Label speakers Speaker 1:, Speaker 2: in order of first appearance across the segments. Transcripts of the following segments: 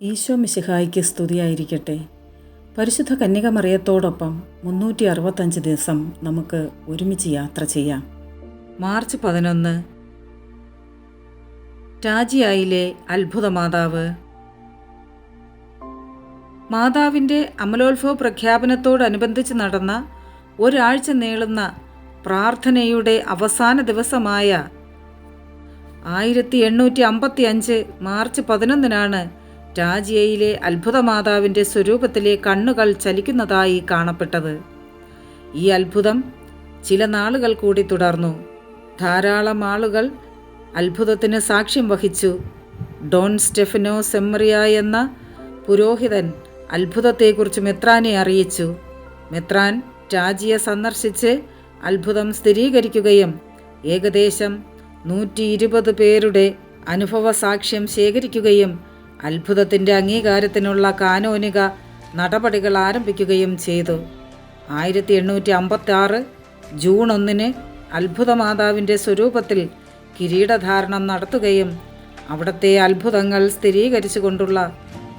Speaker 1: ഈശോ മിശിഹായ്ക്ക് സ്തുതിയായിരിക്കട്ടെ. പരിശുദ്ധ കന്യകമറിയത്തോടൊപ്പം 365 ദിവസം നമുക്ക് ഒരുമിച്ച് യാത്ര ചെയ്യാം. മാർച്ച് 11 ടാജിയായിലെ അത്ഭുത മാതാവ്. മാതാവിൻ്റെ അമലോത്ഭവ പ്രഖ്യാപനത്തോടനുബന്ധിച്ച് നടന്ന ഒരാഴ്ച നീളുന്ന പ്രാർത്ഥനയുടെ അവസാന ദിവസമായ 1855 മാർച്ച് 11 ടാജിയയിലെ അത്ഭുത മാതാവിൻ്റെ സ്വരൂപത്തിലെ കണ്ണുകൾ ചലിക്കുന്നതായി കാണപ്പെട്ടത്. ഈ അത്ഭുതം ചില നാളുകൾ കൂടി തുടർന്നു. ധാരാളം ആളുകൾ അത്ഭുതത്തിന് സാക്ഷ്യം വഹിച്ചു. ഡോൺ സ്റ്റെഫനോ സെമ്മറിയ എന്ന പുരോഹിതൻ അത്ഭുതത്തെക്കുറിച്ച് മെത്രാനെ അറിയിച്ചു. മെത്രാൻ ടാജിയ സന്ദർശിച്ച് അത്ഭുതം സ്ഥിരീകരിക്കുകയും ഏകദേശം 120 പേരുടെ അനുഭവ സാക്ഷ്യം ശേഖരിക്കുകയും അത്ഭുതത്തിൻ്റെ അംഗീകാരത്തിനുള്ള കാനോനിക നടപടികൾ ആരംഭിക്കുകയും ചെയ്തു. 1856 ജൂൺ 1 അത്ഭുത മാതാവിൻ്റെ സ്വരൂപത്തിൽ കിരീടധാരണം നടത്തുകയും അവിടുത്തെ അത്ഭുതങ്ങൾ സ്ഥിരീകരിച്ചുകൊണ്ടുള്ള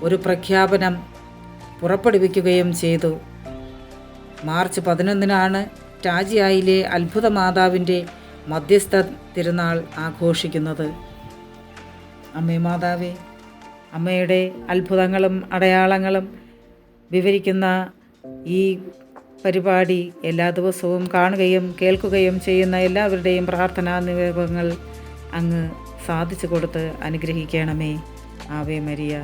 Speaker 1: ഒരു പ്രഖ്യാപനം പുറപ്പെടുവിക്കുകയും ചെയ്തു. മാർച്ച് 11 ടാജിയായിലെ അത്ഭുത മാതാവിൻ്റെ മധ്യസ്ഥ തിരുനാൾ ആഘോഷിക്കുന്നത്. അമ്മേ മാതാവേ, അമ്മയുടെ അത്ഭുതങ്ങളും അടയാളങ്ങളും വിവരിക്കുന്ന ഈ പരിപാടി എല്ലാ ദിവസവും കാണുകയും കേൾക്കുകയും ചെയ്യുന്ന എല്ലാവരുടെയും പ്രാർത്ഥനാ നിവേദനങ്ങൾ അങ്ങ് സാധിച്ചു കൊടുത്ത് അനുഗ്രഹിക്കണമേ. Ave Maria.